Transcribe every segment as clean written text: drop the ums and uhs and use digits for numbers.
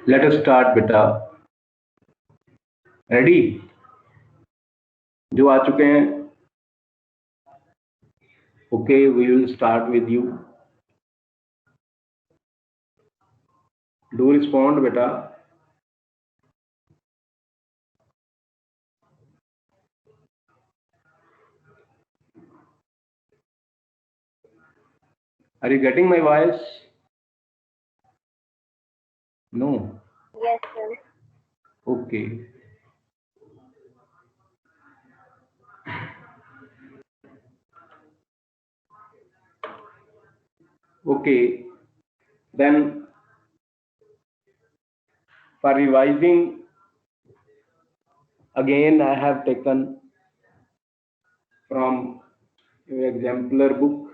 Late us start बेटा। Ready? जो आ चुके हैं, okay, we will start with you. Do respond बेटा। Are you getting my voice? No. Yes, sir. Okay. Okay. Then for revising again, I have taken from your exemplar book.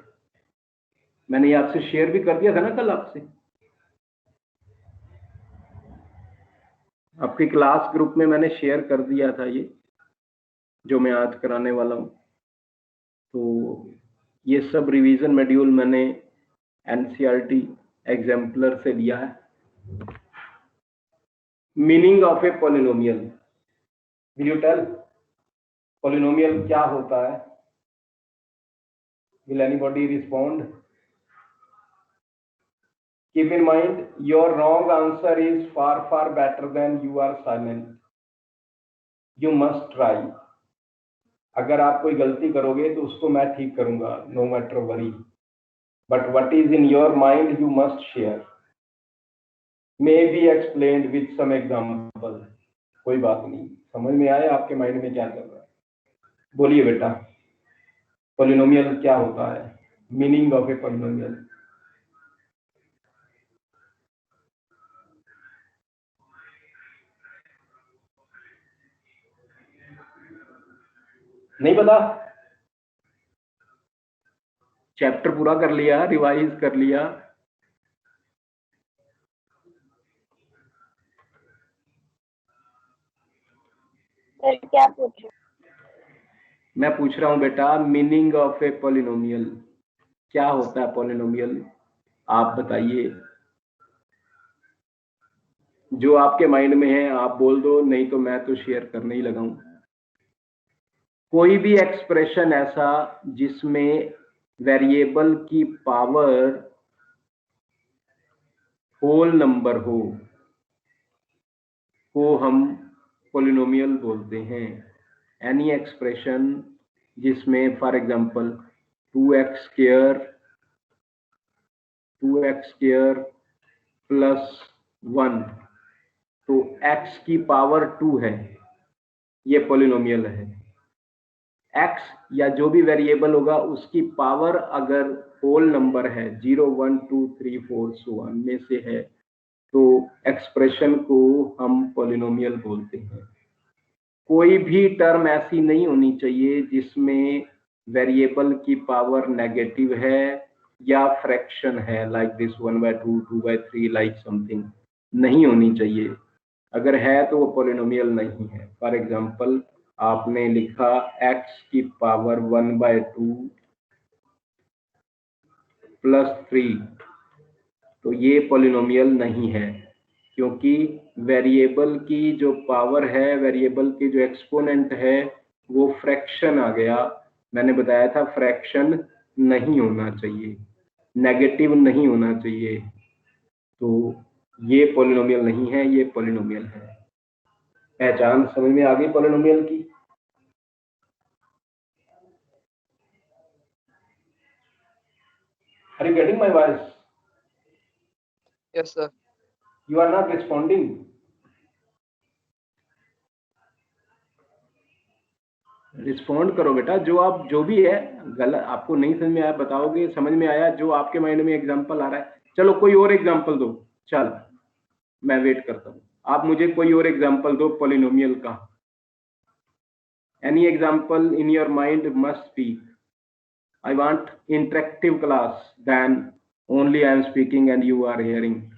मैंने ये आपसे share भी कर दिया था ना कल आपसे, आपकी क्लास ग्रुप में मैंने शेयर कर दिया था ये जो मैं आज कराने वाला हूँ। तो ये सब रिवीजन मॉड्यूल मैंने एनसीईआरटी एग्जाम्पलर से लिया है। Meaning of a polynomial, will you tell polynomial क्या होता है? Will anybody respond? Keep in mind, your wrong answer is far better than you are silent. You must try. अगर आप कोई गलती करोगे तो उसको मैं ठीक करूंगा, no matter worry. But what is in your mind, you must share. May be explained with some example. कोई बात नहीं, समझ में आया आपके माइंड में क्या चल रहा है? बोलिए बेटा, पॉलिनोमियल क्या होता है? Meaning of a polynomial. नहीं पता? चैप्टर पूरा कर लिया, रिवाइज कर लिया? सर क्या पूछ रहे? मैं पूछ रहा हूं बेटा, मीनिंग ऑफ ए पॉलिनोमियल क्या होता है? पॉलिनोमियल आप बताइए, जो आपके माइंड में है आप बोल दो, नहीं तो मैं तो शेयर करने ही लगाऊं। कोई भी एक्सप्रेशन ऐसा जिसमें वेरिएबल की पावर होल नंबर हो को हम पॉलिनोमियल बोलते हैं। एनी एक्सप्रेशन जिसमें for example 2x square plus 1, तो x की पावर 2 है, ये पॉलिनोमियल है। x या जो भी वेरिएबल होगा उसकी पावर अगर होल नंबर है 0 1 2 3 4 सो ऑन में से है, तो एक्सप्रेशन को हम पॉलिनोमियल बोलते हैं। कोई भी टर्म ऐसी नहीं होनी चाहिए जिसमें वेरिएबल की पावर नेगेटिव है या फ्रैक्शन है, लाइक दिस 1/2 2/3 लाइक समथिंग, नहीं होनी चाहिए। अगर है तो वो पॉलिनोमियल नहीं है। फॉर एग्जांपल आपने लिखा x की पावर 1/2 प्लस 3, तो ये पॉलिनोमियल नहीं है, क्योंकि वेरिएबल की जो पावर है, वेरिएबल की जो एक्सपोनेंट है, वो फ्रैक्शन आ गया। मैंने बताया था फ्रैक्शन नहीं होना चाहिए, नेगेटिव नहीं होना चाहिए, तो ये पॉलिनोमियल नहीं है, ये पॉलिनोमियल है। पहचान समझ में आ गई पॉलिनोमियल की? Are you getting my voice? Yes, sir. You are not responding. Respond करो बेटा, जो भी है गलत आपको नहीं समझ में आया बताओगे, समझ में आया जो आपके माइंड में एग्जांपल आ रहा है। चलो कोई और एग्जांपल दो, चल मैं वेट करता हूँ। आप मुझे कोई और एग्जांपल दो पॉलिनोमियल का, Any example in your mind must speak. I want interactive class than only I am speaking and you are hearing.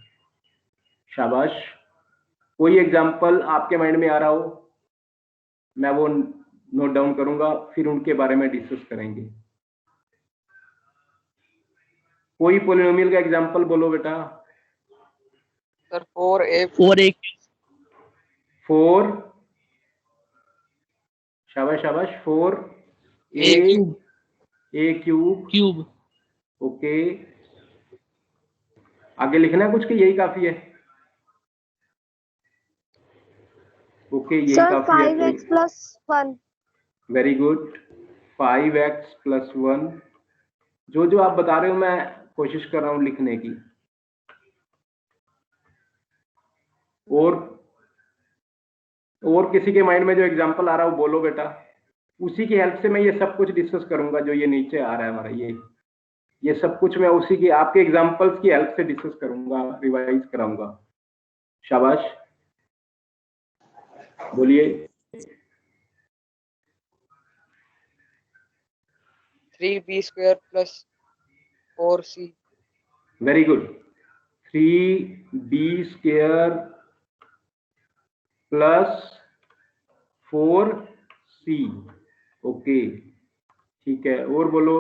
शाबाश. कोई एग्जाम्पल आपके माइंड में आ रहा हो, मैं वो नोट डाउन करूंगा, फिर उनके बारे में डिस्कस करेंगे. कोई पोलिनोमियल का एग्जाम्पल बोलो बेटा. सर 4a 4 शाबाश शाबाश 4a क्यूब. ओके, आगे लिखना है कुछ कि यही काफी है? ओके, यही काफी है. 5x plus 1. Very good. 5x plus 1. जो आप बता रहे हो मैं कोशिश कर रहा हूं लिखने की. और किसी के माइंड में जो एग्जांपल आ रहा हो बोलो बेटा. उसी की हेल्प से मैं ये सब कुछ डिस्कस करूंगा. जो ये नीचे आ रहा है हमारा, ये सब कुछ मैं उसी की, आपके एग्जांपल्स की हेल्प से डिस्कस करूंगा, रिवाइज कराऊंगा. शाबाश, बोलिए. 3b square plus 4c. Very good. 3b square plus 4c. Okay, ठीक है. और बोलो.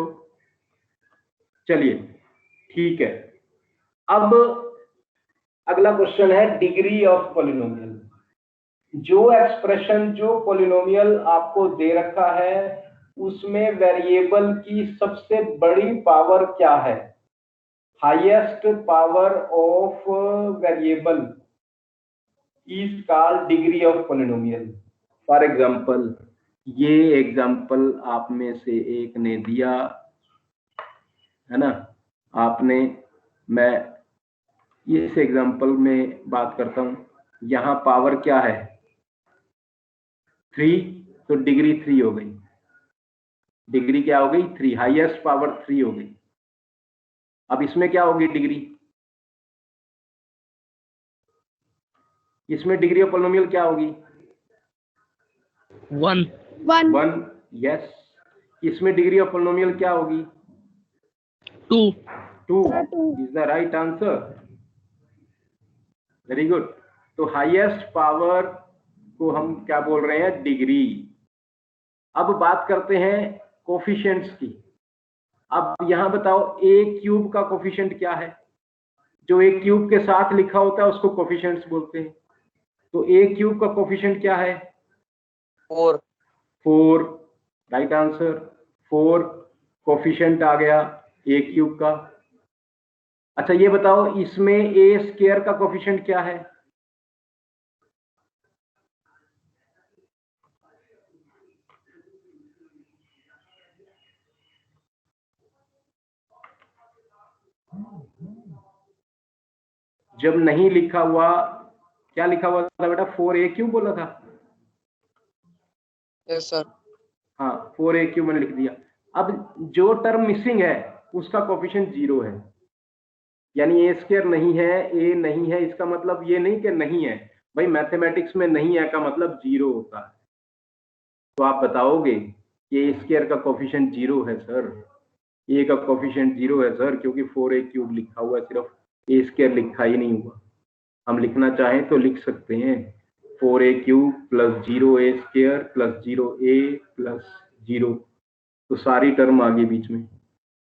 चलिए, ठीक है. अब अगला क्वेश्चन है डिग्री ऑफ पॉलिनोमियल. जो एक्सप्रेशन, जो पॉलिनोमियल आपको दे रखा है, उसमें वेरिएबल की सबसे बड़ी पावर क्या है? Highest power of variable is called degree of polynomial. For example, ये एग्जांपल आप में से एक ने दिया है ना, आपने, मैं इस एग्जांपल में बात करता हूं. यहां पावर क्या है? 3. तो डिग्री 3 हो गई. डिग्री क्या हो गई? 3. हाईएस्ट पावर 3 हो गई. अब इसमें क्या होगी डिग्री? इसमें डिग्री ऑफ पॉलिनोमियल क्या होगी? 1. यस. इसमें डिग्री ऑफ पॉलिनोमियल क्या होगी? 2 is the right answer. Very good. तो हाईएस्ट पावर को हम क्या बोल रहे हैं? डिग्री. अब बात करते हैं कोफिशिएंट्स की. अब यहां बताओ, ए क्यूब का कोफिशिएंट क्या है? जो ए क्यूब के साथ लिखा होता है उसको कोफिशिएंट्स बोलते हैं. तो ए क्यूब का कोफिशिएंट क्या है? 4. Right answer. 4 कोफिशिएंट आ गया ए क्यूब का. अच्छा, ये बताओ, इसमें ए स्क्वायर का कोफिशिएंट क्या है? जब नहीं लिखा हुआ, क्या लिखा हुआ था बेटा? 4a क्यूब बोला था. Yes sir. हाँ, 4a क्यूब मैंने लिख दिया. अब जो टर्म मिसिंग है उसका कोफिशिएंट 0 है. यानी ए स्क्वायर नहीं है, ए नहीं है, इसका मतलब ये नहीं कि नहीं है भाई. मैथमेटिक्स में नहीं है का मतलब 0 होता है. तो आप बताओगे कि ए स्क्वायर का कोफिशिएंट 0 है सर. ए का कोफिशिएंट 0 है सर, क्योंकि 4a क्यूब लिखा हुआ है, सिर्फ ए स्क्वायर लिखा ही नहीं हुआ. हम लिखना चाहें तो लिख सकते हैं 4a cube plus 0a square plus 0a plus 0. तो सारी टर्म आगे बीच में.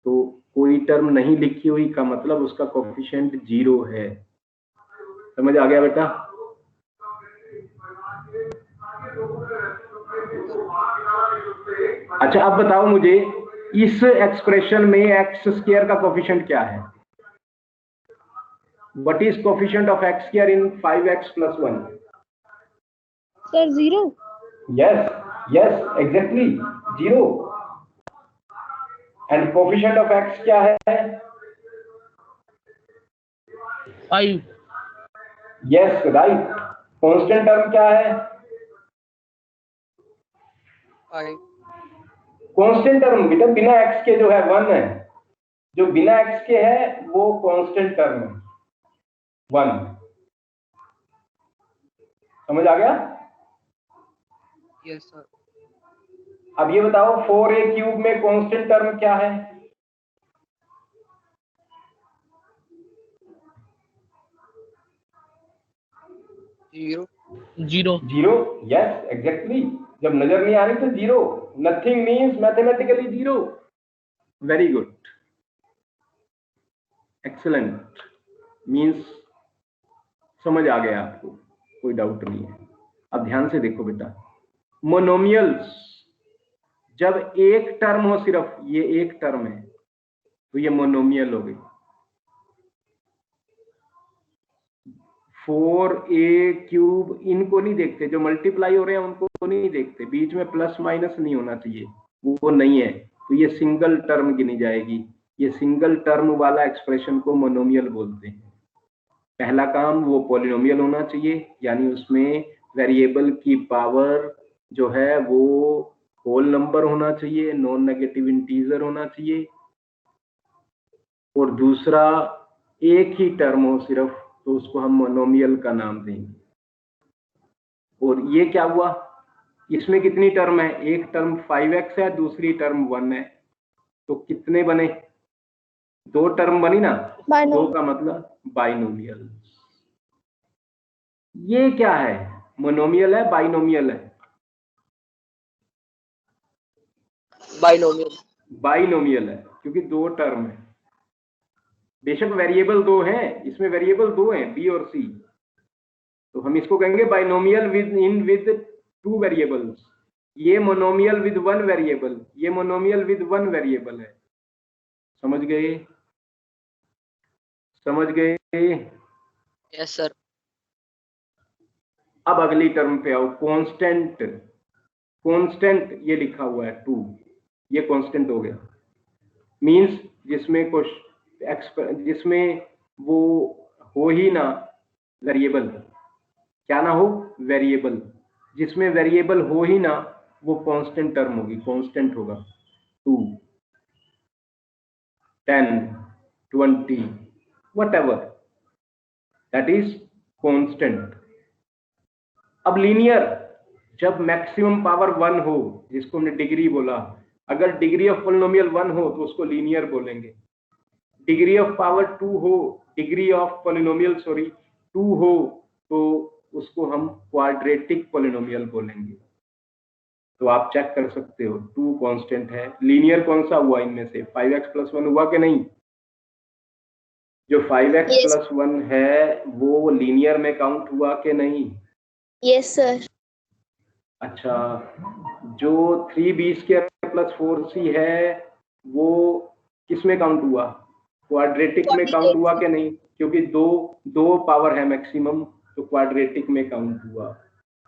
तो कोई टर्म नहीं लिखी हुई का मतलब उसका कोफिशिएंट 0 है. समझ आ गया बेटा? अच्छा, अब बताओ मुझे, इस एक्सप्रेशन में एक्स स्क्वायर का कोफिशिएंट क्या है? What is coefficient of x square in 5x plus 1? Sir, 0. Yes, exactly 0. And coefficient of x क्या है? 5. Yes, right. Constant term क्या है? 5. कांस्टेंट टर्म बेटा बिना x के जो है 1 है. जो बिना x के है वो कांस्टेंट टर्म है 1. समझ आ गया? Yes sir. अब ये बताओ 4a³ में कांस्टेंट टर्म क्या है? जीरो। Zero, yes exactly. जब नजर नहीं आ रही तो zero, nothing means mathematically zero. Very good, excellent, means समझ आ गया आपको, कोई डाउट नहीं है। अब ध्यान से देखो बेटा, मोनोमियल्स जब एक टर्म हो, सिर्फ ये एक टर्म है तो ये मोनोमियल हो गई। 4a³ इनको नहीं देखते, जो मल्टीप्लाई हो रहे हैं उनको नहीं देखते, बीच में प्लस माइनस नहीं होना चाहिए, वो नहीं है, तो ये सिंगल टर्म गिनी जाएगी। ये सिंगल टर्म वाला एक्सप्रेशन को मोनोमियल बोलते हैं। पहला काम वो पॉलिनोमियल होना चाहिए, यानी उसमें वेरिएबल की पावर जो है वो होल नंबर होना चाहिए, नॉन नेगेटिव इंटीजर होना चाहिए, और दूसरा एक ही टर्म हो सिर्फ, तो उसको हम मोनोमियल का नाम देंगे। और ये क्या हुआ, इसमें कितनी टर्म है? एक टर्म 5x है, दूसरी टर्म 1 है, तो कितने बने? दो टर्म बनी ना, दो का मतलब बाइनोमियल। ये क्या है, मोनोमियल है बाइनोमियल है? बाइनोमियल। बाइनोमियल है, क्योंकि दो टर्म है। बेशक वेरिएबल दो हैं, इसमें वेरिएबल दो हैं, बी और सी, तो हम इसको कहेंगे बाइनोमियल विद टू वेरिएबल्स। ये मोनोमियल विद वन वेरिएबल, ये मोनोमियल विद वन वेरिएबल है। समझ गए? समझ गए? Yes sir. अब अगली टर्म पे आओ, कांस्टेंट। कांस्टेंट ये लिखा हुआ है 2, ये कांस्टेंट हो गया, मींस जिसमें कुछ जिसमें वो हो ही ना वेरिएबल, क्या ना हो? वेरिएबल। जिसमें वेरिएबल हो ही ना वो कांस्टेंट टर्म होगी, कांस्टेंट होगा। 2, 10, 20 whatever, that is constant। अब लीनियर, जब मैक्सिमम पावर 1 हो, जिसको हमने डिग्री बोला, अगर डिग्री ऑफ पॉलिनोमियल 1 हो तो उसको लीनियर बोलेंगे। डिग्री ऑफ पावर 2 हो, डिग्री ऑफ पॉलिनोमियल 2 हो, तो उसको हम क्वाड्रेटिक पॉलिनोमियल बोलेंगे। तो आप चेक कर सकते हो, 2 कांस्टेंट है। लीनियर कौन सा हुआ इनमें से? 5x+1 हुआ कि नहीं? जो 5x+1 है वो लीनियर में काउंट हुआ कि नहीं? Yes sir. अच्छा, जो 3b² + 4c है वो किस में काउंट हुआ? क्वाड्रेटिक में काउंट हुआ कि नहीं? क्योंकि दो पावर है मैक्सिमम, तो क्वाड्रेटिक में काउंट हुआ।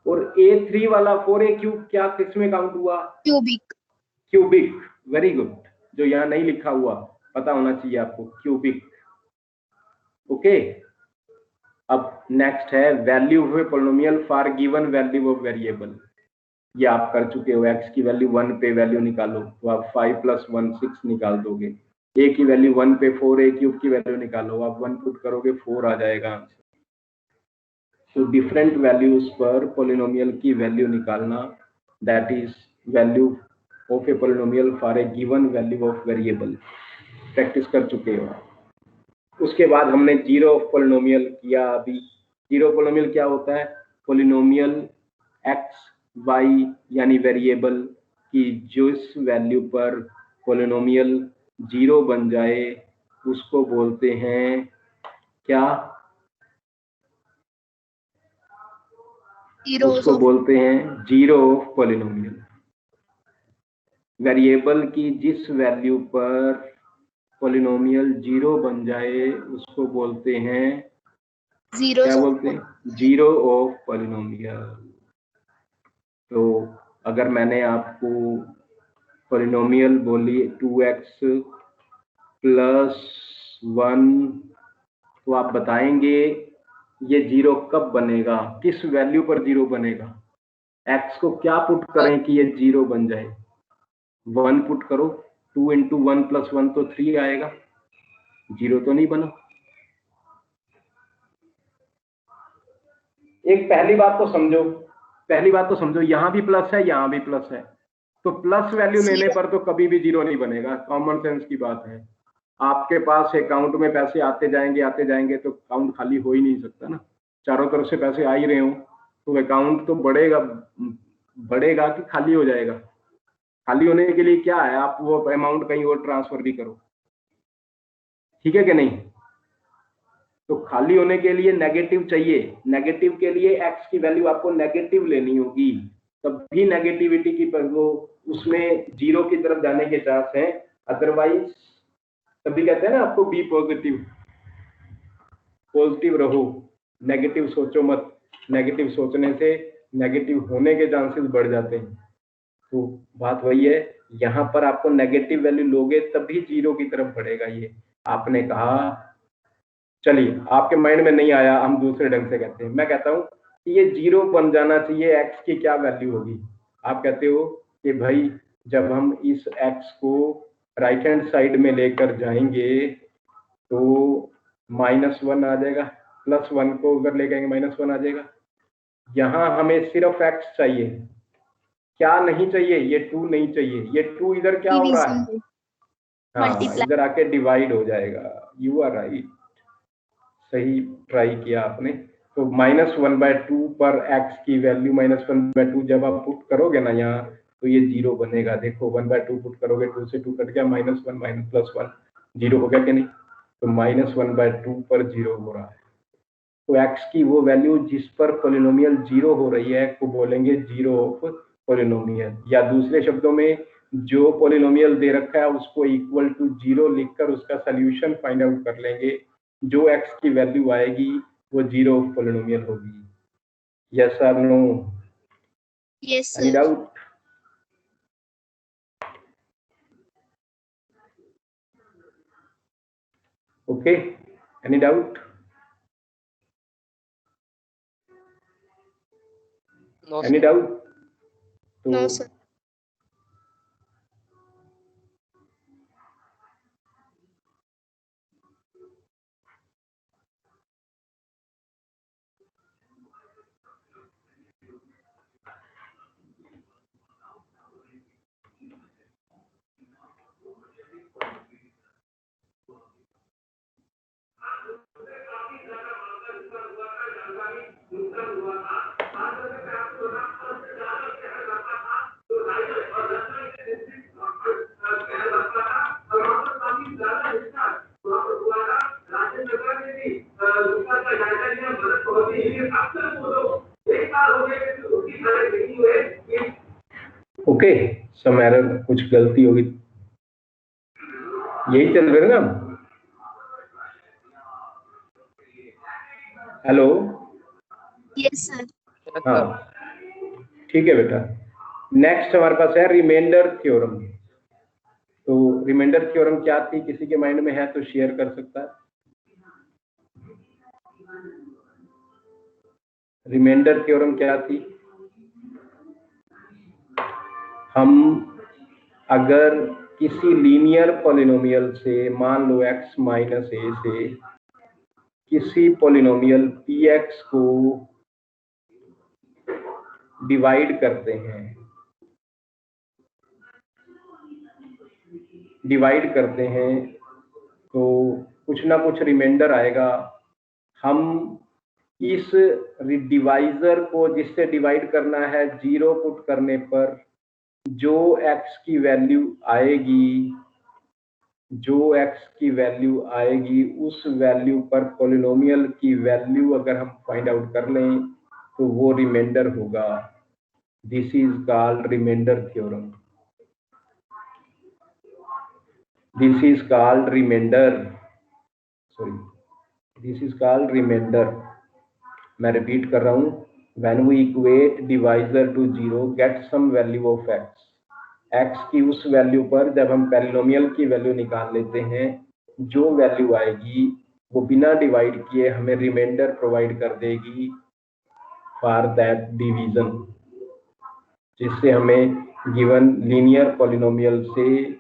और a3 वाला 4a³ क्या किस में काउंट हुआ? क्यूबिक। Cubic, very good. जो यहाँ नहीं लिखा हुआ, पता होना चाहिए आपको, क्यूबिक। ओके, अब नेक्स्ट है value of a polynomial for given value of variable. ये आप कर चुके हो, x की वैल्यू 1 पे वैल्यू निकालो तो आप 5 + 1 6 निकाल दोगे। a की वैल्यू 1 पे 4a³ की वैल्यू निकालो, आप 1 पुट करोगे 4 आ जाएगा आंसर। तो डिफरेंट वैल्यूज पर पॉलिनोमियल की वैल्यू निकालना, that is value of a polynomial for a given value of variable, practice कर चुके हो। उसके बाद हमने जीरो ऑफ पॉलिनोमियल किया। अभी जीरो पॉलिनोमियल क्या होता है? पॉलिनोमियल x y यानी वेरिएबल की जिस वैल्यू पर पॉलिनोमियल जीरो बन जाए उसको बोलते हैं क्या? उसको बोलते हैं जीरो ऑफ पॉलिनोमियल। वेरिएबल की जिस वैल्यू पर पॉलिनोमियल जीरो बन जाए उसको बोलते हैं, क्या बोलते हैं? Zero of polynomial. तो अगर मैंने आपको पॉलिनोमियल बोली 2x + 1, तो आप बताएंगे ये जीरो कब बनेगा, किस वैल्यू पर जीरो बनेगा? x को क्या पुट करें कि ये जीरो बन जाए? 1 पुट करो, 2 × 1 + 1 तो 3 आएगा, जीरो तो नहीं बना। एक पहली बात तो समझो, यहां भी प्लस है, यहां भी प्लस है, तो प्लस वैल्यू लेने पर तो कभी भी जीरो नहीं बनेगा, कॉमन सेंस की बात है। आपके पास अकाउंट में पैसे आते जाएंगे तो अकाउंट खाली हो ही नहीं सकता ना, चारों तरफ से पैसे आ ही रहे हो तो अकाउंट तो बढ़ेगा कि खाली हो जाएगा। खाली होने के लिए क्या है, आप वो अमाउंट कहीं और ट्रांसफर भी करो, ठीक है कि नहीं। तो खाली होने के लिए नेगेटिव चाहिए, नेगेटिव के लिए एक्स की वैल्यू आपको नेगेटिव लेनी होगी, तभी नेगेटिविटी की वो उसमें जीरो की तरफ जाने के चांस हैं, अदरवाइज तभी कहते हैं ना आपको बी पॉजिटिव, पॉजिटिव रहो, नेगेटिव सोचो मत, नेगेटिव सोचने से नेगेटिव होने के चांसेस बढ़ जाते हैं। तो बात वही है, यहाँ पर आपको नेगेटिव वैल्यू लोगे तभी जीरो की तरफ बढ़ेगा। ये आपने कहा, चलिए आपके माइंड में नहीं आया, हम दूसरे ढंग से कहते हैं। मैं कहता हूँ कि ये जीरो बन जाना चाहिए, एक्स की क्या वैल्यू होगी। आप कहते हो कि भाई जब हम इस एक्स को राइट हैंड साइड में लेकर जाएंगे तो -1 आ जाएगा, +1 को अगर ले जाएंगे -1 आ जाएगा। यहाँ हमें सिर्फ एक्स चाहिए, क्या नहीं चाहिए, ये 2 नहीं चाहिए। ये 2 इधर क्या हो रहा है, हाँ इधर आके डिवाइड हो जाएगा। यू आर राइट, सही ट्राई किया आपने। तो -1/2 पर एक्स की वैल्यू -1/2 जब आप पुट करोगे ना यहाँ, तो ये जीरो बनेगा। देखो 1/2 पुट करोगे, 2 से 2 कट गया, -1 +1 जीरो हो गया कि नहीं। तो -1/2 पर जीरो हो रहा है। तो एक्स की वो वैल्यू जिस पर पॉलिनोमियल जीरो हो रही है को बोलेंगे जीरो ऑफ पॉलिनोमियल, या दूसरे शब्दों में जो पॉलिनोमियल दे रखा है उसको इक्वल टू जीरो लिखकर उसका सोल्यूशन फाइंड आउट कर लेंगे। जो एक्स की वैल्यू आएगी वो जीरो ऑफ पॉलिनोमियल होगी। Yes or no? Yes, any sir. Doubt? Okay, any doubt? No, any sir. Doubt? No, sir. Okay, some error, कुछ गलती होगी, यही चल रहे ना। Hello, Yes, sir. Yes, हाँ sir. ठीक है बेटा। नेक्स्ट हमारे पास है रिमाइंडर थ्योरम। तो रिमाइंडर थ्योरम क्या थी, किसी के माइंड में है तो शेयर कर सकता है। रिमाइंडर थ्योरम क्या थी? हम अगर किसी लीनियर पॉलिनोमियल से, मान लो x - a से किसी पॉलिनोमियल px को डिवाइड करते हैं, तो कुछ ना कुछ रिमाइंडर आएगा। हम इस डिवाइजर को, जिससे डिवाइड करना है, जीरो पुट करने पर जो x की वैल्यू आएगी उस वैल्यू पर पॉलिनोमियल की वैल्यू अगर हम फाइंड आउट कर लें तो वो रिमाइंडर होगा। This is called remainder theorem. This is called remainder. मैं रिपीट कर रहा हूं, when we equate divisor to zero get some value of x की उस वैल्यू पर जब हम पॉलिनोमियल की वैल्यू निकाल लेते हैं, जो वैल्यू आएगी वो बिना डिवाइड किए हमें रिमाइंडर प्रोवाइड कर देगी फॉर दैट डिवीजन, जिससे हमें गिवन लीनियर पॉलिनोमियल से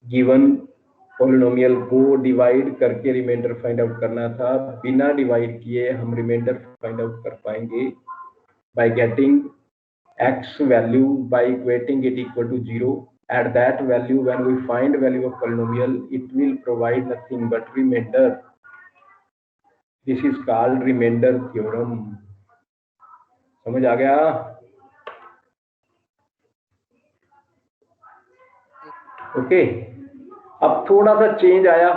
गिवन पॉलिनोमियल को डिवाइड करके रिमाइंडर फाइंड आउट करना था। बिना डिवाइड किए हम रिमाइंडर फाइंड आउट कर पाएंगे by getting x value by equating it equal to 0. At that value, when we find value of polynomial, it will provide nothing but remainder. This is called remainder theorem. समझ आ गया? Okay, अब थोड़ा सा change आया।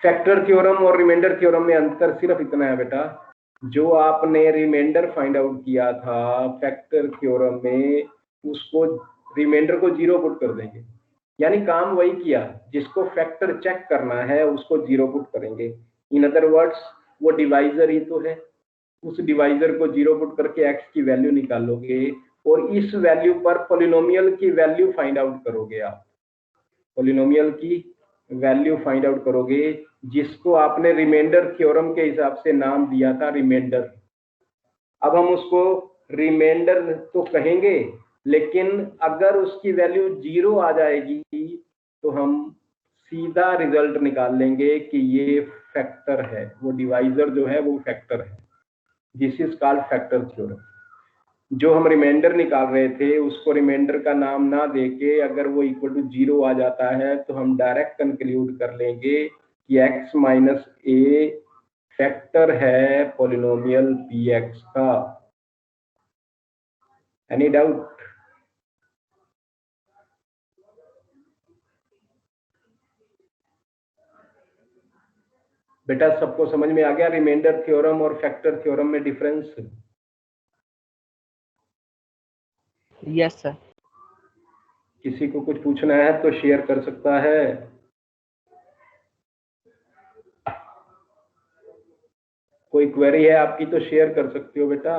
Factor theorem और remainder theorem में अंतर सिर्फ इतना है बेटा, जो आपने रिमाइंडर फाइंड आउट किया था फैक्टर थ्योरम में, उसको रिमाइंडर को 0 पुट कर देंगे, यानी काम वही किया। जिसको फैक्टर चेक करना है उसको 0 पुट करेंगे। इन अदर वर्ड्स वो डिवाइजर ही तो है, उस डिवाइजर को 0 पुट करके x की वैल्यू निकालोगे और इस वैल्यू पर पॉलिनोमियल की वैल्यू फाइंड आउट करोगे। आप पॉलिनोमियल की वैल्यू फाइंड आउट करोगे, जिसको आपने रिमाइंडर थ्योरम के हिसाब से नाम दिया था रिमाइंडर। अब हम उसको रिमाइंडर तो कहेंगे, लेकिन अगर उसकी वैल्यू 0 आ जाएगी तो हम सीधा रिजल्ट निकाल लेंगे कि ये फैक्टर है, वो डिवाइजर जो है वो फैक्टर है। This is called factor theorem. जो हम रिमाइंडर निकाल रहे थे उसको रिमाइंडर का नाम ना देके अगर वो इक्वल टू 0 आ जाता है तो हम डायरेक्ट कंक्लूड कर लेंगे कि x माइनस ए फैक्टर है पॉलिनोमियल px का। Any doubt? बेटा सबको समझ में आ गया रिमाइंडर थ्योरम और फैक्टर थ्योरम में डिफरेंस? Yes sir. किसी को कुछ पूछना है तो शेयर कर सकता है। कोई क्वेरी है आपकी तो शेयर कर सकते हो बेटा,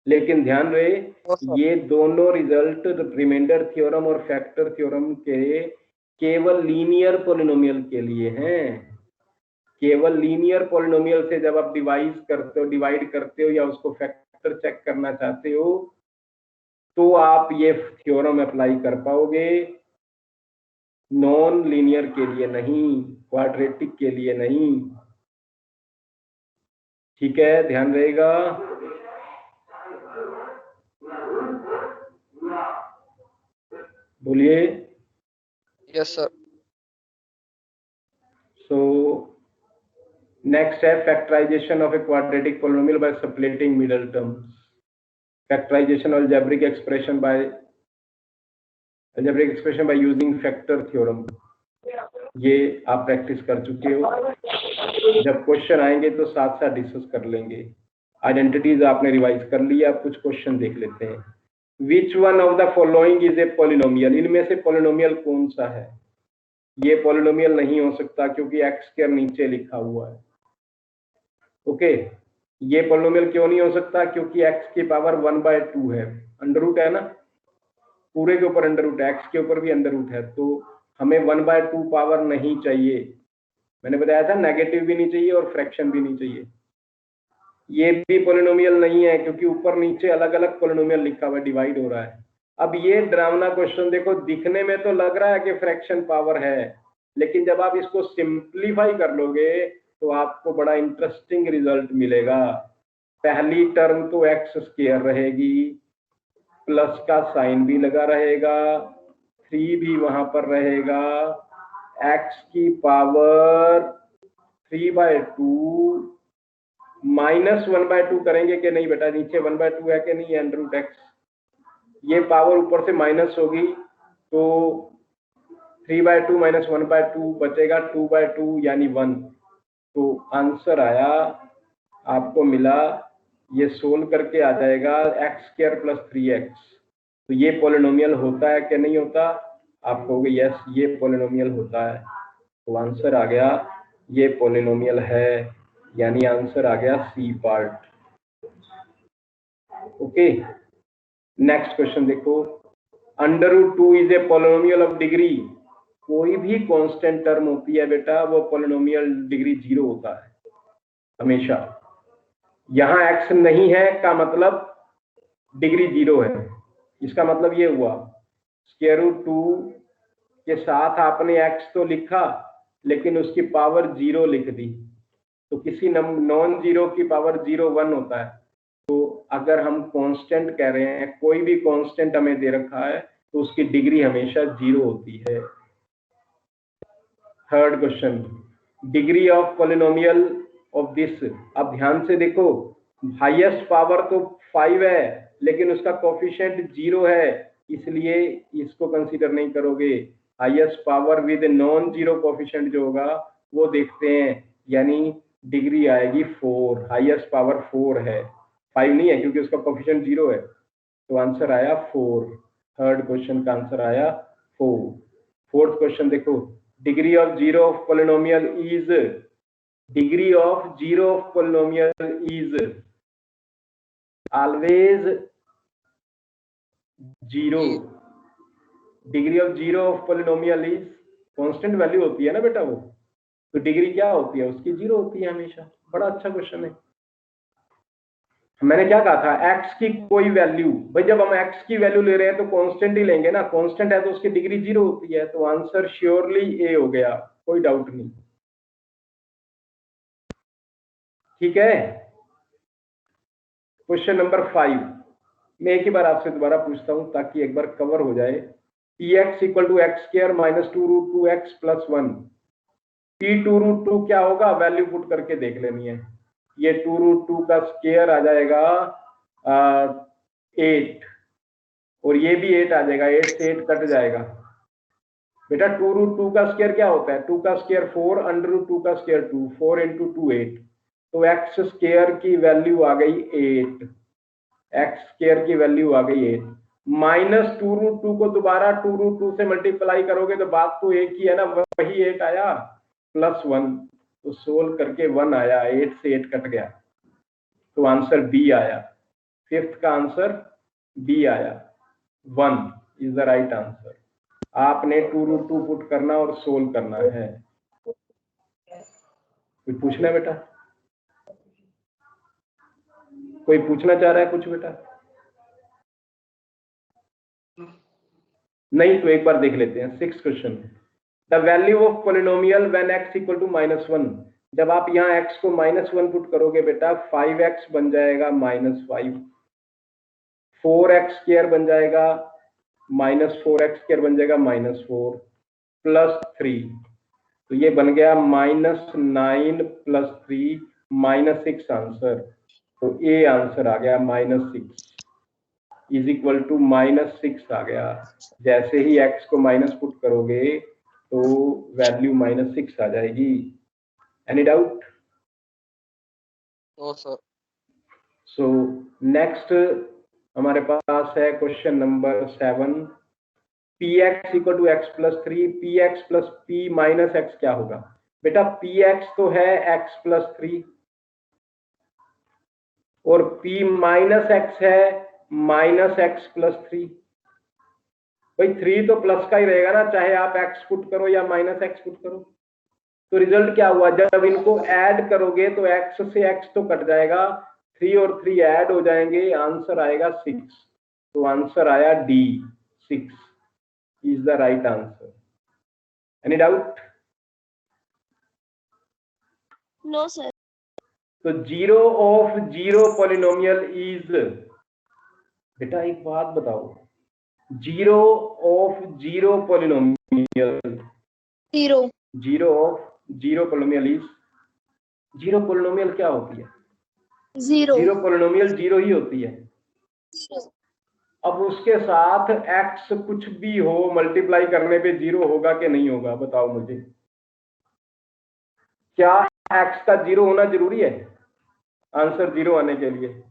लेकिन ध्यान रहे ये दोनों रिजल्ट रिमाइंडर थ्योरम और फैक्टर थ्योरम के केवल लीनियर पॉलिनोमियल के लिए हैं। केवल लीनियर पॉलिनोमियल से जब आप डिवाइड करते हो या उसको फैक्टर चेक करना चाहते हो तो आप ये थ्योरम अप्लाई कर पाओगे, नॉन लीनियर के लिए नहीं, क्वाड्रेटिक के लिए नहीं। ठीक है, ध्यान रहेगा। बोलिए। Yes sir. सो नेक्स्ट है factorization of a quadratic polynomial by splitting middle terms. Factorization algebraic expression by using factor theorem. ये आप प्रैक्टिस कर चुके हो, जब क्वेश्चन आएंगे तो साथ साथ डिस्कस कर लेंगे। आइडेंटिटीज आपने रिवाइज कर लिया, अब कुछ क्वेश्चन देख लेते हैं। Which one of the following is a polynomial? इनमें से पॉलिनोमियल कौन सा है? ये पॉलिनोमियल नहीं हो सकता क्योंकि एक्स के नीचे लिखा हुआ है। ओके, ये पॉलिनोमियल क्यों नहीं हो सकता? क्योंकि x की पावर 1/2 है, अंडर रूट है ना, पूरे के ऊपर अंडर रूट है, x के ऊपर भी अंडर रूट है, तो हमें 1/2 पावर नहीं चाहिए। मैंने बताया था नेगेटिव भी नहीं चाहिए और फ्रैक्शन भी नहीं चाहिए। ये भी पॉलिनोमियल नहीं है क्योंकि ऊपर नीचे अलग अलग पॉलिनोमियल लिखा हुआ, डिवाइड हो रहा है। अब ये डरावना क्वेश्चन देखो, दिखने में तो लग रहा है कि फ्रैक्शन पावर है, लेकिन जब आप इसको सिंप्लीफाई कर लोगे तो आपको बड़ा इंटरेस्टिंग रिजल्ट मिलेगा। पहली टर्म तो एक्स स्क्वायर रहेगी, प्लस का साइन भी लगा रहेगा, 3 भी वहां पर रहेगा, एक्स की पावर 3/2 माइनस 1/2 करेंगे कि नहीं बेटा? नीचे 1/2 है कि नहीं, अंडर रूट एक्स, ये पावर ऊपर से माइनस होगी तो 3/2 माइनस 1/2 बचेगा 2/2 यानी 1। तो आंसर आया, आपको मिला, ये सोल्व करके आ जाएगा x² + 3x। तो ये पॉलिनोमियल होता है कि नहीं होता? आप कहोगे यस ये पॉलिनोमियल होता है, तो आंसर आ गया ये पॉलिनोमियल है, यानी आंसर आ गया C part. Okay, next question देखो। √2 is a polynomial of degree. कोई भी कांस्टेंट टर्म होती है बेटा, वो पॉलिनोमियल डिग्री 0 होता है हमेशा। यहां x नहीं है का मतलब डिग्री 0 है। इसका मतलब ये हुआ √2 के साथ आपने x तो लिखा लेकिन उसकी पावर 0 लिख दी, तो किसी नॉन जीरो की पावर 0 1 होता है, अगर हम कांस्टेंट कह रहे हैं, कोई भी कांस्टेंट हमें दे रखा है तो उसकी डिग्री हमेशा 0 होती है। Third question, degree of polynomial of this. अब ध्यान से देखो, हाईएस्ट पावर तो 5 है लेकिन उसका कोफिशिएंट 0 है, इसलिए इसको कंसीडर नहीं करोगे। Highest power with non zero coefficient जो होगा वो देखते हैं, यानी डिग्री आएगी 4। हाईएस्ट पावर 4 है, 5 नहीं है क्योंकि उसका कोफिशिएंट 0 है, तो आंसर आया 4। थर्ड क्वेश्चन का आंसर आया 4। फोर्थ क्वेश्चन देखो, degree of zero of polynomial is, degree of zero of polynomial is always 0। Degree of zero of polynomial is, constant value होती है ना बेटा वो, तो डिग्री क्या होती है उसकी? 0 होती है हमेशा। बड़ा अच्छा क्वेश्चन है। मैंने क्या कहा था, x की कोई वैल्यू, भाई जब हम x की वैल्यू ले रहे हैं तो कांस्टेंट ही लेंगे ना, कांस्टेंट है तो उसकी डिग्री 0 होती है, तो आंसर श्योरली ए हो गया, कोई डाउट नहीं। ठीक है, क्वेश्चन नंबर 5 मैं एक ही बार आपसे दोबारा पूछता हूं ताकि एक बार कवर हो जाए। px equal to x square minus 2√2x plus 1, p2√2 क्या होगा? वैल्यू पुट करके देख लेनी है। ये 2√2 का स्क्वायर आ जाएगा 8, और ये भी 8 आ जाएगा, 8 से 8 कट जाएगा। बेटा 2√2 का स्क्वायर क्या होता है? 2 का स्क्वायर 4, √2 का स्क्वायर 2, 4 × 2 8, तो एक्स स्क्वायर की वैल्यू आ गई 8, एक्स स्क्वायर की वैल्यू आ गई 8। माइनस 2√2 को दोबारा 2√2 से मल्टीप्लाई करोगे तो बात तो एक ही है ना, वही 8 आया, प्लस 1, तो सोल्व करके 1 आया, 8 से 8 कट गया, तो आंसर बी आया। फिफ्थ का आंसर बी आया, 1 इज द राइट आंसर। आपने 2√2 पुट करना और सोल्व करना है। कोई पूछना है बेटा? कोई पूछना चाह रहा है कुछ बेटा? नहीं तो एक बार देख लेते हैं। 6th question, the value of polynomial when x equal to -1। जब आप यहाँ x को -1 पुट करोगे बेटा, 5x बन जाएगा -5, 4x स्क्वायर बन जाएगा -4x स्क्वायर बन जाएगा -4, प्लस 3, तो ये बन गया -9 प्लस 3 -6 आंसर, तो ए आंसर आ गया -6 इज इक्वल टू -6 आ गया। जैसे ही x को माइनस पुट करोगे तो वैल्यू -6 आ जाएगी। Any doubt? No sir. So next हमारे पास है question number 7, px equal to x plus 3, px plus p minus x क्या होगा? बेटा px तो है x प्लस 3 और p माइनस एक्स है -x प्लस 3। भाई 3 तो प्लस का ही रहेगा ना, चाहे आप x पुट करो या -x पुट करो। तो रिजल्ट क्या हुआ, जब इनको ऐड करोगे तो x से x तो कट जाएगा, 3 और 3 ऐड हो जाएंगे, आंसर आएगा 6। तो आंसर आया D, 6 is the right answer. Any doubt? No sir. तो zero of zero polynomial is, बेटा एक बात बताओ, zero of zero polynomial, zero of zero polynomial is, zero polynomial क्या होती है? जीरो पॉलिनोमियल 0 ही होती है। अब उसके साथ x कुछ भी हो, मल्टीप्लाई करने पे 0 होगा कि नहीं होगा? बताओ मुझे, क्या x का 0 होना जरूरी है आंसर 0 आने के लिए?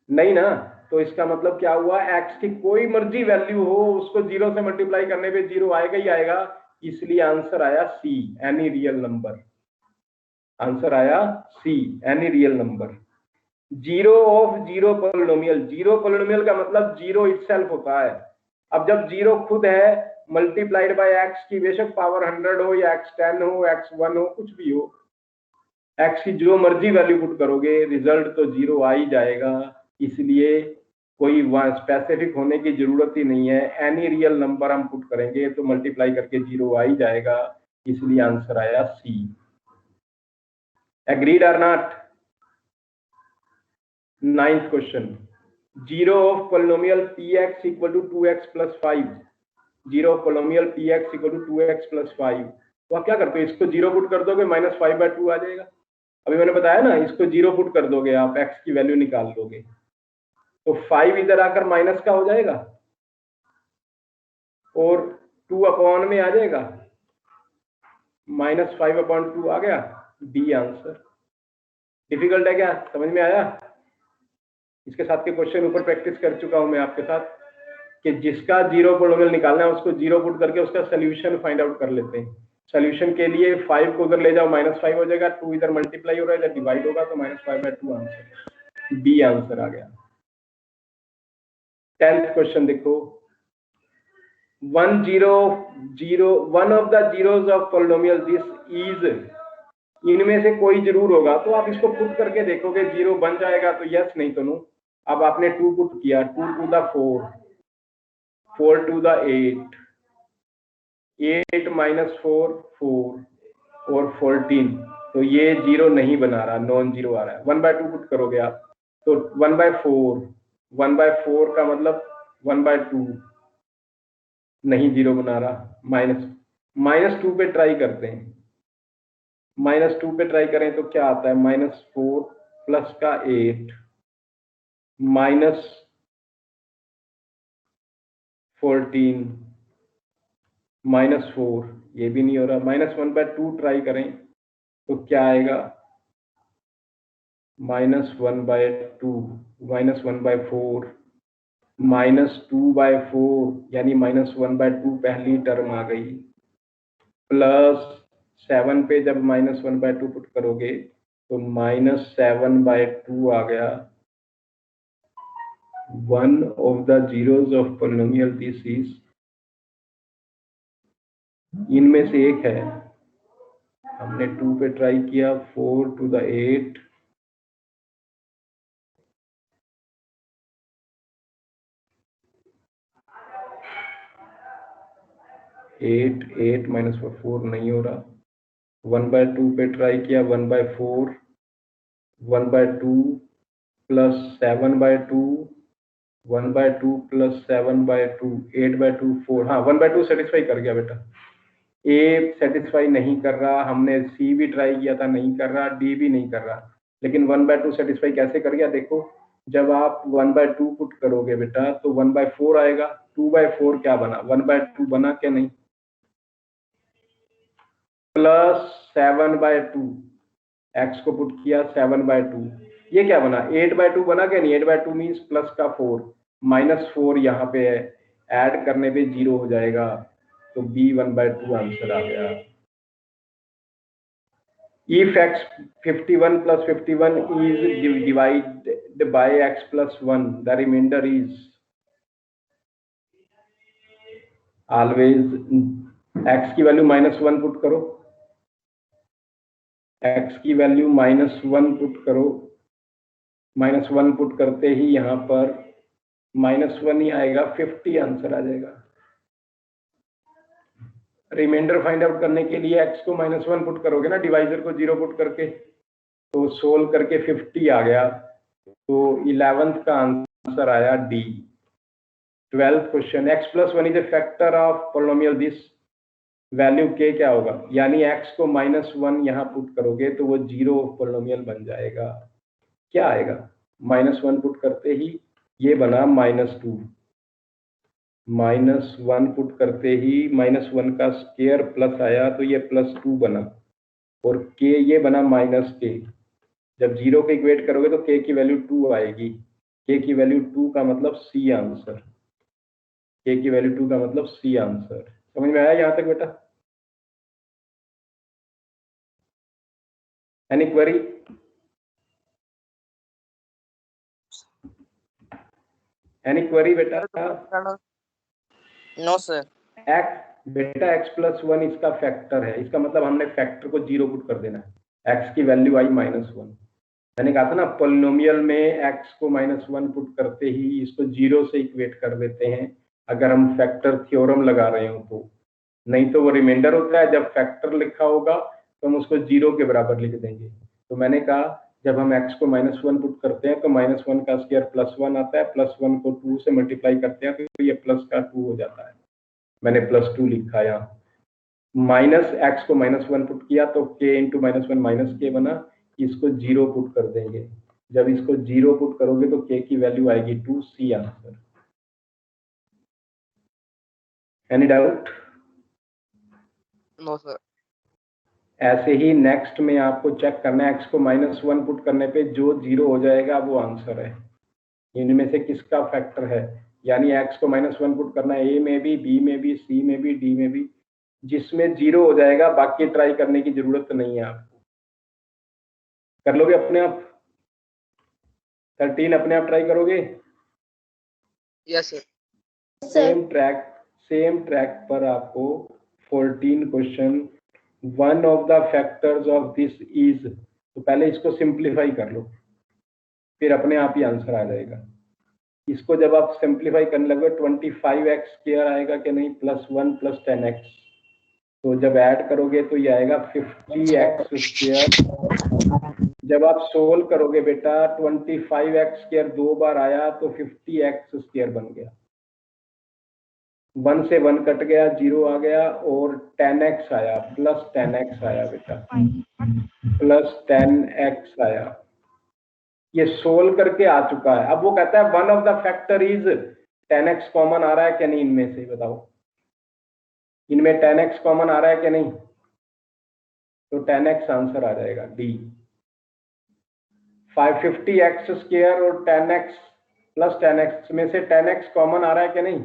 नहीं ना, तो इसका मतलब क्या हुआ, x की कोई मर्जी वैल्यू हो, उसको 0 से मल्टीप्लाई करने पे 0 आएगा ही आएगा, इसलिए आंसर आया C, any real number. Answer आया C, any real number. Zero of zero polynomial, zero polynomial का मतलब 0 इटसेल्फ होता है। अब जब 0 खुद है, मल्टीप्लाइड बाय x की बेशक पावर 100 हो या x 10 हो, x 1 हो, कुछ भी हो, x की जो मर्जी वैल्यू पुट करोगे रिजल्ट तो 0 आ ही जाएगा, इसलिए कोई स्पेसिफिक होने की जरूरत ही नहीं है। एनी रियल नंबर हम पुट करेंगे तो मल्टीप्लाई करके 0 आ ही जाएगा, इसलिए आंसर आया सी। Agreed or not? Ninth question. 0 of polynomial px equal to 2x plus 5. 0 of polynomial px equal to 2x plus 5. तो आप क्या करते हो, इसको 0 पुट कर दोगे, -5/2 आ जाएगा। अभी मैंने बताया ना, इसको 0 पुट कर दोगे आप, x की वैल्यू निकाल दोगे, तो 5 इधर आकर माइनस का हो जाएगा और 2 अपॉन में आ जाएगा, -5/2 आ गया। B answer. डिफिकल्ट है क्या, समझ में आया? इसके साथ के क्वेश्चन ऊपर प्रैक्टिस कर चुका हूं मैं आपके साथ कि जिसका 0 पोलिनोमियल निकालना है उसको 0 पुट करके उसका सोल्यूशन फाइंड आउट कर लेते हैं। सोल्यूशन के लिए 5 को उधर ले जाओ, -5 हो जाएगा, 2 इधर मल्टीप्लाई हो रहा है, इधर डिवाइड होगा, तो -5/2 आंसर। बी आंसर आ गया। 10th क्वेश्चन देखो। 1 of the zeros of polynomial this is, इनमें से कोई जरूर होगा, तो आप इसको पुट करके देखोगे 0 बन जाएगा तो यस, नहीं तो नो। अब आपने 2 पुट किया, 2 to the 4, 4 to the 8, 8 - 4 4 और 14, तो ये 0 नहीं बना रहा, नॉन जीरो आ रहा है। 1/2 पुट करोगे आप तो 1/4, 1/4 का मतलब 1/2 नहीं 0 बना रहा। -2 पे ट्राई करते हैं, -2 पे ट्राई करें तो क्या आता है, -4 प्लस का 8 -14 -4, ये भी नहीं हो रहा। -1/2 ट्राई करें तो क्या आएगा, -1/2 -1/4 -2/4, यानी -1/2 पहली टर्म आ गई, प्लस 7 पे जब -1/2 पुट करोगे तो -7/2 आ गया। 1 of the zeros of polynomial this is, इनमें से एक है। हमने 2 पे ट्राई किया, 4 to the 8, 8 -4 नहीं हो रहा। 1/2 पे ट्राई किया, 1/4, 1/2 प्लस 7/2, 1/2 प्लस 7/2, 8/2 4, हाँ 1/2 सेटिस्फाई कर गया बेटा। ए सेटिस्फाई नहीं कर रहा, हमने सी भी ट्राई किया था, नहीं कर रहा, डी भी नहीं कर रहा, लेकिन 1/2 सेटिस्फाई कैसे कर गया देखो। जब आप 1/2 पुट करोगे बेटा तो 1/4 आएगा, 2/4 क्या बना, 1/2 बना क्या नहीं, प्लस 7/2, एक्स को पुट किया 7/2, ये क्या बना, 8/2 बना क्या नहीं, 8/2 मीन्स प्लस का 4, -4 यहाँ पे है, ऐड करने पे 0 हो जाएगा, तो बी 1/2 आंसर आ गया। If x 51 plus 51 is divided by x plus 1, the remainder is always, x की वैल्यू -1 पुट करो, x की वैल्यू -1 पुट करो, -1 पुट करते ही यहाँ पर -1 ही आएगा, 50 आंसर आ जाएगा। रिमाइंडर फाइंड आउट करने के लिए x को -1 पुट करोगे ना, डिवाइजर को 0 पुट करके, तो सोल्व करके 50 आ गया, तो 11th का आंसर आया D. 12th question, x plus 1 is a factor of polynomial this, value k क्या होगा, यानी x को -1 यहाँ पुट करोगे तो वो 0 पोलिनोमियल बन जाएगा। क्या आएगा, -1 पुट करते ही ये बना -2, -1 पुट करते ही -1 का स्क्वायर प्लस आया तो ये +2 बना, और k ये बना -k। जब 0 को इक्वेट करोगे तो k की वैल्यू 2 आएगी, k की वैल्यू 2 का मतलब सी आंसर, k की वैल्यू 2 का मतलब सी आंसर। समझ में आया यहाँ तक बेटा? Any query? एनी क्वेरी बेटा? No sir. बेटा x+1 इसका फैक्टर है, इसका मतलब हमने फैक्टर को 0 पुट कर देना है, x की वैल्यू आई -1। मैंने कहा था ना, पोलिनोमियल में x को -1 पुट करते ही इसको 0 से इक्वेट कर देते हैं, अगर हम फैक्टर थ्योरम लगा रहे हो तो, नहीं तो वो रिमाइंडर होता है। जब फैक्टर लिखा होगा तो हम उसको 0 के बराबर लिख देंगे, तो मैंने कहा जब हम x को -1 पुट करते हैं तो -1 का स्क्वायर +1 आता है, +1 को 2 से मल्टीप्लाई करते हैं तो ये प्लस का 2 हो जाता है, मैंने +2 लिखा यहाँ। -x को -1 पुट किया तो k इंटू -1 -k बना, इसको 0 पुट कर देंगे। जब इसको 0 पुट करोगे तो k की वैल्यू आएगी 2, C answer. Any doubt? No sir. ऐसे ही नेक्स्ट में आपको चेक करना है, x को -1 पुट करने पे जो 0 हो जाएगा वो आंसर है। इनमें से किसका फैक्टर है, यानी x को -1 पुट करना है, a में भी, b में भी, c में भी, d में भी, जिसमें 0 हो जाएगा बाकी ट्राई करने की जरूरत नहीं है आपको। कर लोगे अपने आप? 13 अपने आप ट्राई करोगे? Yes sir. सेम ट्रैक पर आपको 14 question, one of the factors of this is, तो पहले इसको सिंप्लीफाई कर लो, फिर अपने आप ही आंसर आ जाएगा। इसको जब आप सिंप्लीफाई करने लगे 25x स्क्वायर आएगा कि नहीं, +1 + 10x, तो जब ऐड करोगे तो ये आएगा 50x स्क्वायर। जब आप सोल्व करोगे बेटा 25x स्क्वायर 2 बार आया तो 50x स्क्वायर बन गया, 1 से 1 कट गया, 0 आ गया और 10x आया, +10x आया बेटा, +10x आया। ये सोल्व करके आ चुका है। अब वो कहता है one of the factor is 10x common आ रहा है क्या नहीं, इनमें से बताओ, इनमें 10x कॉमन आ रहा है क्या नहीं, तो 10x आंसर आ जाएगा डी। 550x स्क्वायर और 10x + 10x में से 10x कॉमन आ रहा है क्या नहीं,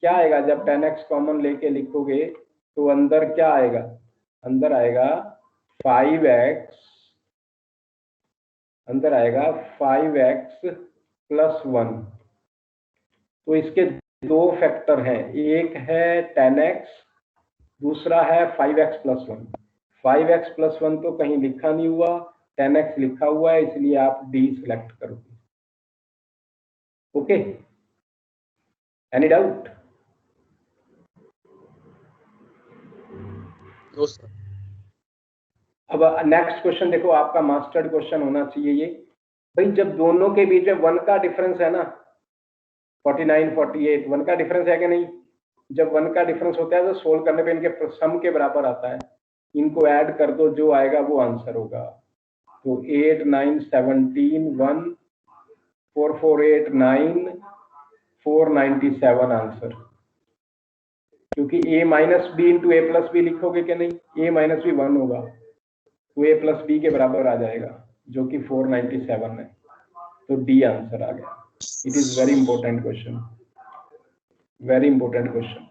क्या आएगा जब 10x कॉमन लेके लिखोगे तो अंदर क्या आएगा, अंदर आएगा 5x, अंदर आएगा 5x + 1। तो इसके दो फैक्टर हैं, एक है 10x, दूसरा है 5x + 1। 5x + 1 तो कहीं लिखा नहीं हुआ, 10x लिखा हुआ है, इसलिए आप डी सिलेक्ट करोगे। Okay, any doubt? No sir. अब नेक्स्ट क्वेश्चन देखो, आपका मास्टर्ड क्वेश्चन होना चाहिए ये। भाई जब दोनों के बीच में 1 का डिफरेंस है ना, 49 48 1 का डिफरेंस है कि नहीं, जब 1 का डिफरेंस होता है तो सोल्व करने पे इनके सम के बराबर आता है, इनको ऐड कर दो, जो आएगा वो आंसर होगा। तो 8 9 17 1 4 4 8 9 497 आंसर, क्योंकि a - b into a + b लिखोगे कि नहीं, a - b 1 होगा तो a + b के बराबर आ जाएगा, जो कि 497 है, तो डी आंसर आ गया। It is very important question, very important question,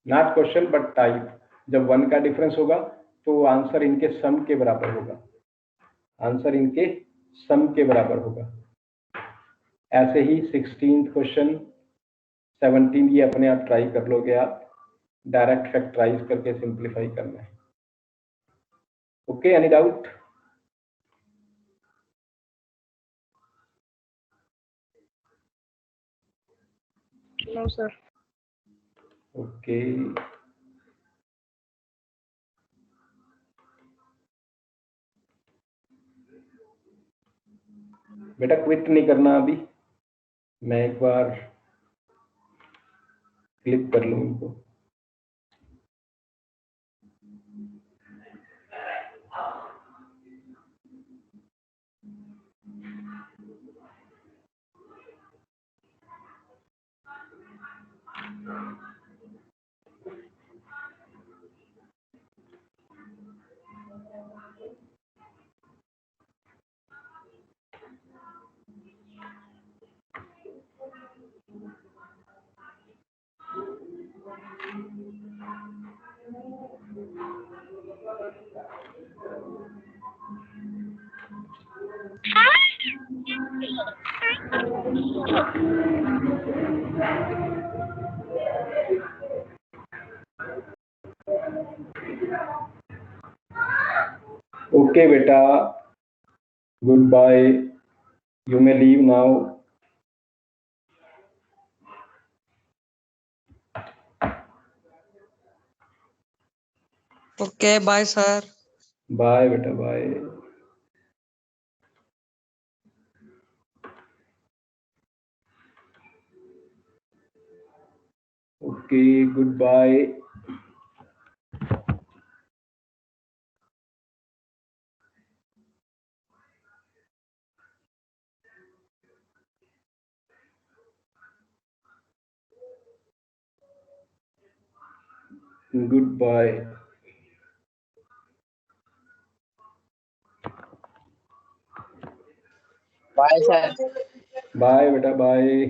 not question but type. जब 1 का डिफरेंस होगा तो आंसर इनके सम के बराबर होगा, आंसर इनके सम के बराबर होगा। ऐसे ही 16th क्वेश्चन, 17 ये अपने आप ट्राई कर लोगे आप, डायरेक्ट फैक्टराइज करके सिंप्लीफाई करना है। Okay, any doubt? No sir. Okay, बेटा क्विट नहीं करना अभी, मैं एक बार क्लिक कर लूं इनको। ओके बेटा, good bye, you may leave now. Okay, bye, sir. Bye बेटा bye. Okay good bye. Good bye. Bye sir. Bye बेटा बाय।